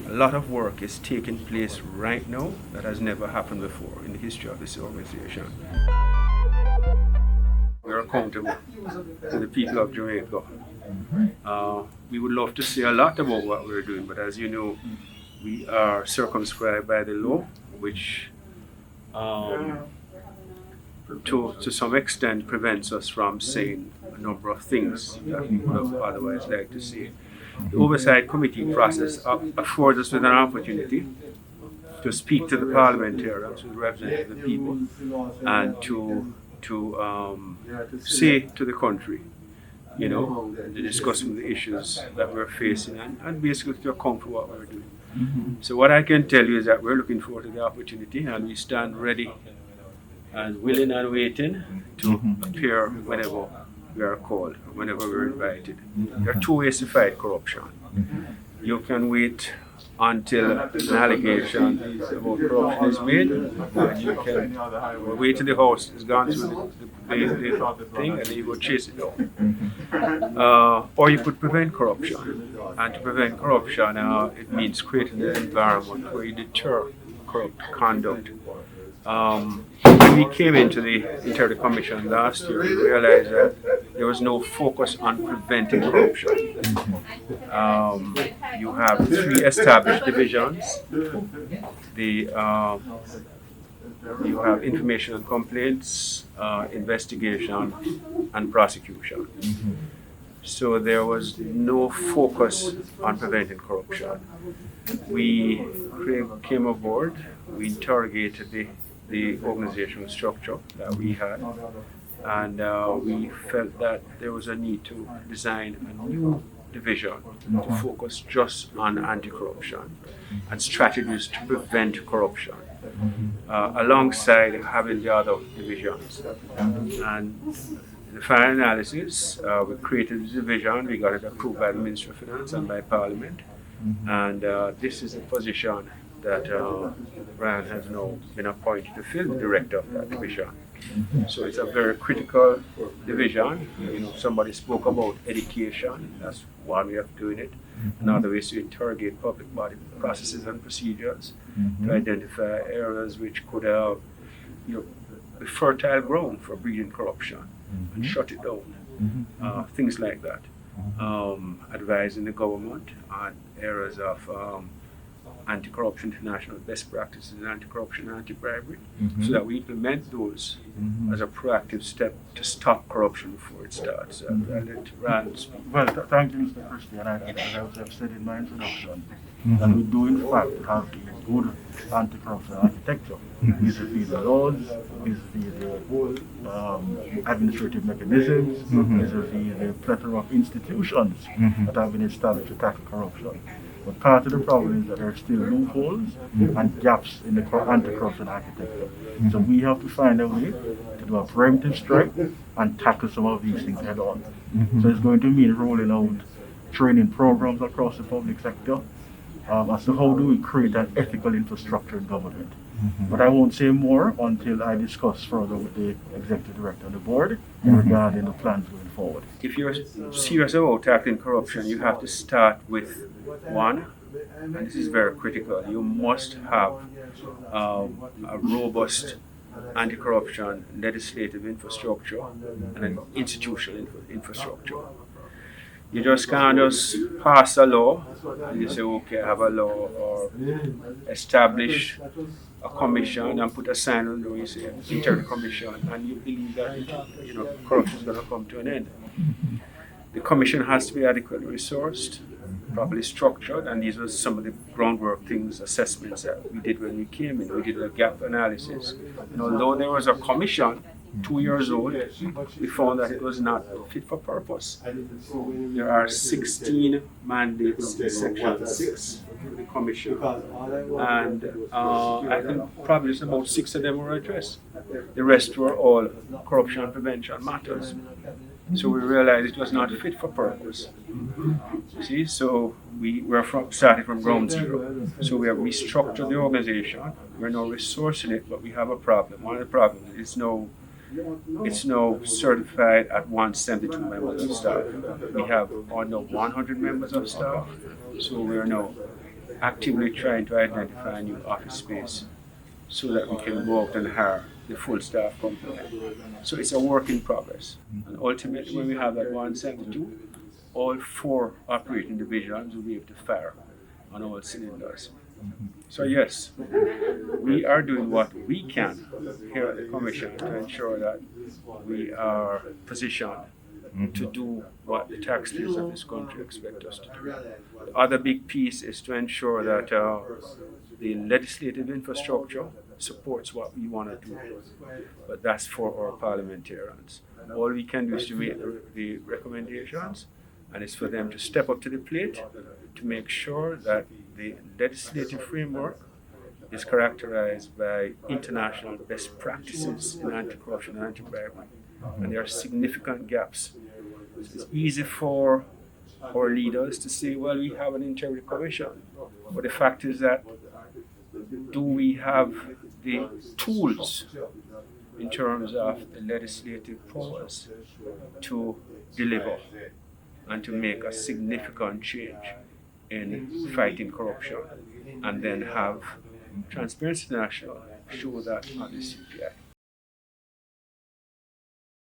A lot of work is taking place right now that has never happened before in the history of this organization. We're accountable to the people of Jamaica. We would love to say a lot about what we're doing, but as you know, we are circumscribed by the law, which to some extent prevents us from saying a number of things that we would have otherwise liked to say. The oversight committee process affords us with an opportunity to speak to the parliamentarians who represent the people and to say to the country, to discuss the issues that we're facing and basically to account for what we're doing. So what I can tell you is that we're looking forward to the opportunity and we stand ready and willing and waiting to appear whenever we are called, whenever we're invited. There are two ways to fight corruption. You can wait until an allegation about corruption is made, and you can wait till the House has gone through the thing and then you go chase it down. Or you could prevent corruption. And to prevent corruption, it means creating an environment where you deter corrupt conduct. When we came into the Integrity Commission last year, we realized that there was no focus on preventing corruption. You have 3 established divisions. You have information and complaints, investigation, and prosecution. So there was no focus on preventing corruption. We came aboard, we interrogated the organizational structure that we had, and we felt that there was a need to design a new division to focus just on anti-corruption and strategies to prevent corruption, alongside having the other divisions. And the final analysis, we created the division, we got it approved by the Ministry of Finance and by Parliament, and this is the position that Brian has now been appointed to fill, the director of that division. So it's a very critical division. Somebody spoke about education. That's one way of doing it. Another way is to interrogate public body processes and procedures to identify areas which could be fertile ground for breeding corruption and shut it down. Things like that. Advising the government on areas of anti-corruption, international best practices, anti-corruption, anti-bribery, so that we implement those as a proactive step to stop corruption before it starts. I'll let Rand speak. Well, thank you, Mr. Christie, and as I've said in my introduction, that we do in fact have a good anti-corruption architecture, vis-a-vis the laws, vis-a-vis the administrative mechanisms, vis-a-vis the plethora of institutions that have been established to tackle corruption. But part of the problem is that there are still loopholes and gaps in the anti-corruption architecture. So we have to find a way to do a preemptive strike and tackle some of these things head on. So it's going to mean rolling out training programs across the public sector as to how do we create an ethical infrastructure in government. But I won't say more until I discuss further with the executive director and the board regarding the plans going forward. If you're serious about tackling corruption, you have to start with one, and this is very critical. You must have a robust anti-corruption legislative infrastructure and an institutional infrastructure. You just can't just pass a law and you say, okay, I have a law, or establish a commission and put a sign on the way, say, Integrity Commission, and you believe that corruption is going to come to an end. The commission has to be adequately resourced, properly structured, and these were some of the groundwork things, assessments that we did when we came in. We did a gap analysis. And although there was a commission 2 years old, we found that it was not fit for purpose. There are 16 mandates in Section 6 of the commission, and I think probably just about 6 of them were addressed. The rest were all corruption prevention matters. So we realized it was not fit for purpose. You see, so we were starting from ground zero. So we have restructured the organization. We're now resourcing it, but we have a problem. One of the problems is it's now certified at 172 members of staff. We have under 100 members of staff. So we are now actively trying to identify new office space so that we can go out and hire the full staff complement. So it's a work in progress. And ultimately, when we have that 172, all 4 operating divisions will be able to fire on all cylinders. So yes, we are doing what we can here at the Commission to ensure that we are positioned to do what the taxpayers of this country expect us to do. The other big piece is to ensure that the legislative infrastructure supports what we want to do, but that's for our parliamentarians. All we can do is to make the recommendations, and it's for them to step up to the plate to make sure that the legislative framework is characterized by international best practices in anti-corruption and anti-bribery. And there are significant gaps. It's easy for our leaders to say, well, we have an integrity commission. But the fact is that, do we have the tools in terms of the legislative powers to deliver and to make a significant change in fighting corruption, and then have Transparency International show that on the CPI?